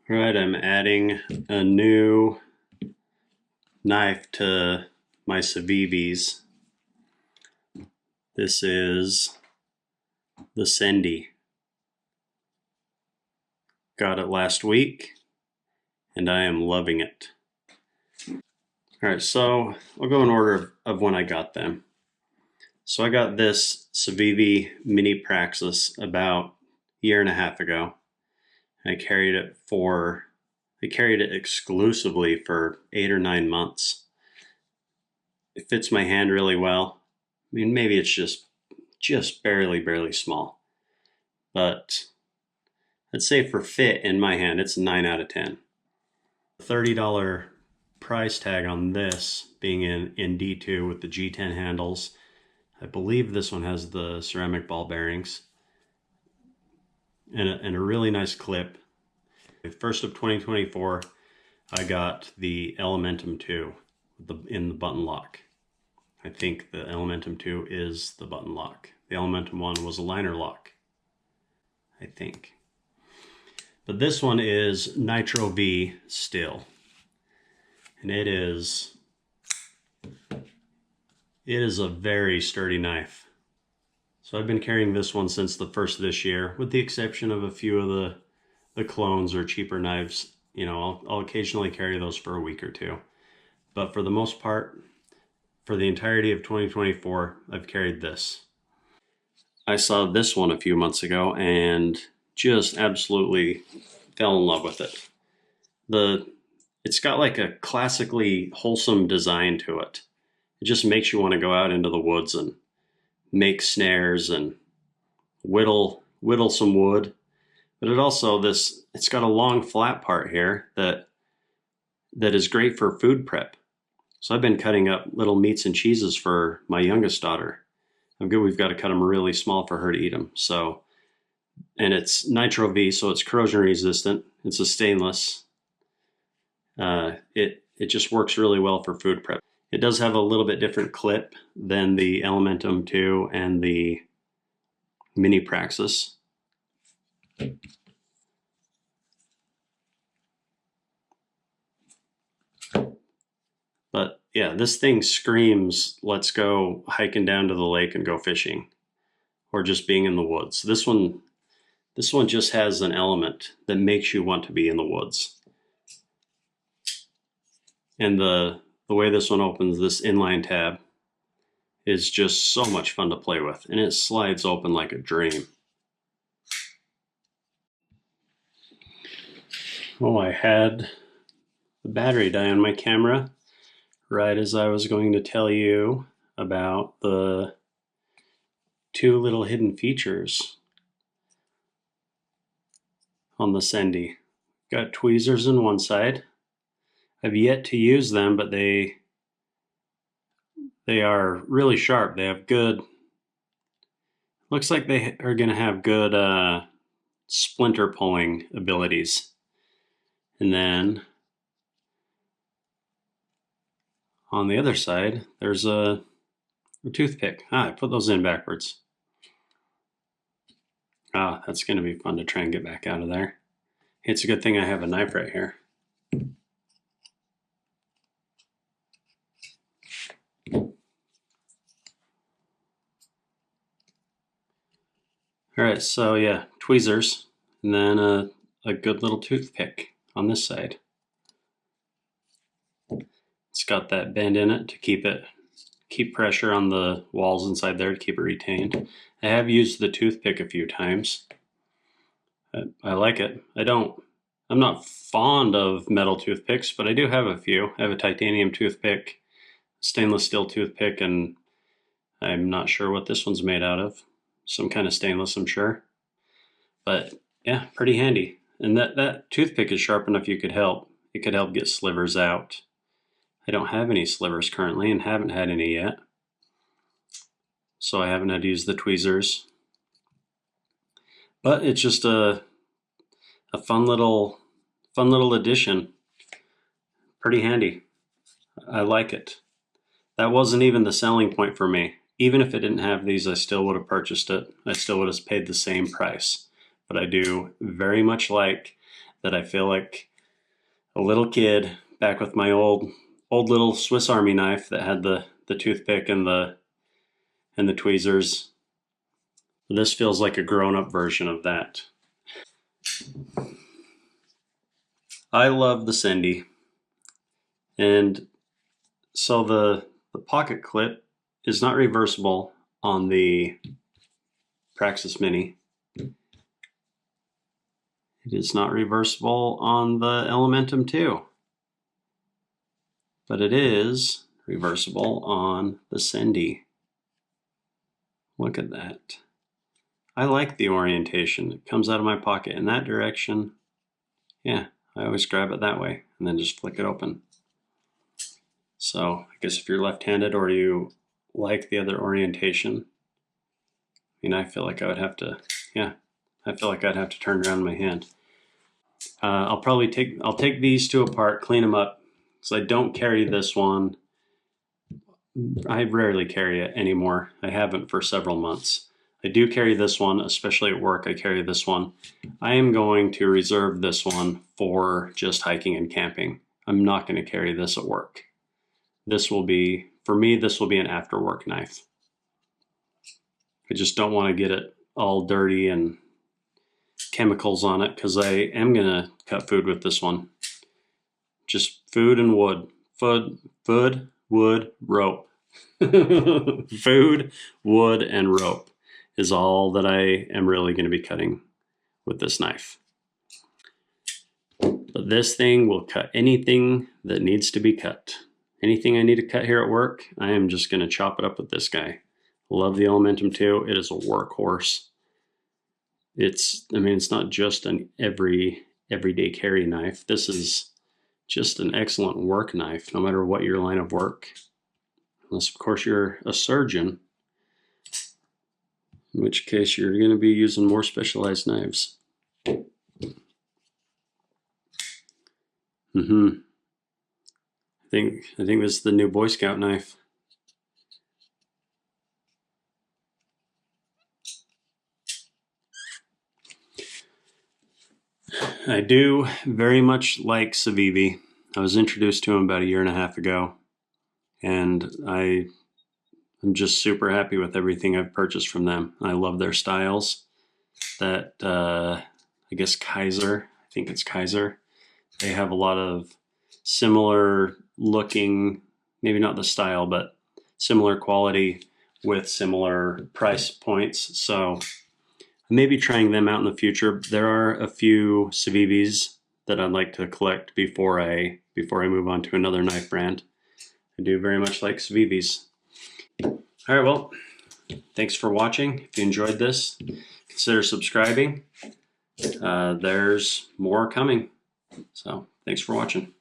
All right, I'm adding a new knife to my Civivis. This is the Sendy. Got it last week, and I am loving it. All right, so I'll go in order of when I got them. So I got this Civivi Mini Praxis about a year and a half ago. I carried it exclusively for 8 or 9 months. It fits my hand really well. I mean, maybe it's just barely small, but I'd say for fit in my hand, it's a 9 out of 10. $30 price tag on this being in D2 with the G10 handles. I believe this one has the ceramic ball bearings and a really nice clip. First of 2024, I got the Elementum 2 in the button lock. I think the Elementum 2 is the button lock. The Elementum 1 was a liner lock, I think. But this one is Nitro V still. And it is a very sturdy knife. So I've been carrying this one since the first of this year, with the exception of a few of the clones or cheaper knives. You know, I'll occasionally carry those for a week or two. But for the most part, for the entirety of 2024, I've carried this. I saw this one a few months ago and just absolutely fell in love with it. It's got like a classically wholesome design to it. It just makes you want to go out into the woods and make snares and whittle some wood. But it's got a long flat part here that is great for food prep. So I've been cutting up little meats and cheeses for my youngest daughter. We've got to cut them really small for her to eat them. So, and it's Nitro V, so it's corrosion resistant. It's a stainless. It just works really well for food prep. It does have a little bit different clip than the Elementum 2 and the Mini Praxis. But yeah, this thing screams, let's go hiking down to the lake and go fishing, or just being in the woods. This one just has an element that makes you want to be in the woods. And the way this one opens, this inline tab, is just so much fun to play with, and it slides open like a dream. Oh, I had the battery die on my camera right as I was going to tell you about the 2 little hidden features on the Sendy. Got tweezers on one side. I've yet to use them, but they are really sharp. They have good, looks like they are going to have good splinter pulling abilities. And then on the other side, there's a toothpick. I put those in backwards. That's going to be fun to try and get back out of there. It's a good thing I have a knife right here. All right, so yeah, tweezers, and then a good little toothpick on this side. It's got that bend in it to keep pressure on the walls inside there to keep it retained. I have used the toothpick a few times. I like it. I'm not fond of metal toothpicks, but I do have a few. I have a titanium toothpick, stainless steel toothpick, and I'm not sure what this one's made out of. Some kind of stainless, I'm sure. But yeah, pretty handy. And that toothpick is sharp enough it could help get slivers out. I don't have any slivers currently and haven't had any yet. So I haven't had to use the tweezers. But it's just a fun little addition. Pretty handy. I like it. That wasn't even the selling point for me. Even if it didn't have these, I still would have purchased it. I still would have paid the same price. But I do very much like that I feel like a little kid back with my old little Swiss Army knife that had the toothpick and the tweezers. This feels like a grown-up version of that. I love the Sendy. And so the pocket clip is not reversible on the Praxis Mini. It is not reversible on the Elementum 2. But it is reversible on the Sendy. Look at that. I like the orientation. It comes out of my pocket in that direction. Yeah, I always grab it that way and then just flick it open. So I guess if you're left-handed or you like the other orientation, I mean, I feel like I would have to, I feel like I'd have to turn around my hand. I'll take these two apart, clean them up, because I don't carry this one. I rarely carry it anymore. I haven't for several months. I do carry this one, especially at work. I carry this one. I am going to reserve this one for just hiking and camping. I'm not going to carry this at work. This will be, for me, this will be an after work knife. I just don't want to get it all dirty and chemicals on it, because I am going to cut food with this one. Just food and wood. Food, wood, rope. Food, wood, and rope is all that I am really going to be cutting with this knife. But this thing will cut anything that needs to be cut. Anything I need to cut here at work, I am just going to chop it up with this guy. Love the Elementum 2. It is a workhorse. It's not just an everyday carry knife. This is just an excellent work knife, no matter what your line of work. Unless, of course, you're a surgeon, in which case you're going to be using more specialized knives. I think this is the new Boy Scout knife. I do very much like Civivi. I was introduced to him about 1.5 years ago, and I'm just super happy with everything I've purchased from them. I love their styles. That I guess Kaiser, I think it's Kaiser. They have a lot of similar looking, maybe not the style, but similar quality with similar price points. So I may be trying them out in the future. There are a few Civivis that I'd like to collect before I move on to another knife brand. I do very much like Civivis. All right, well, thanks for watching. If you enjoyed this, consider subscribing. There's more coming. So thanks for watching.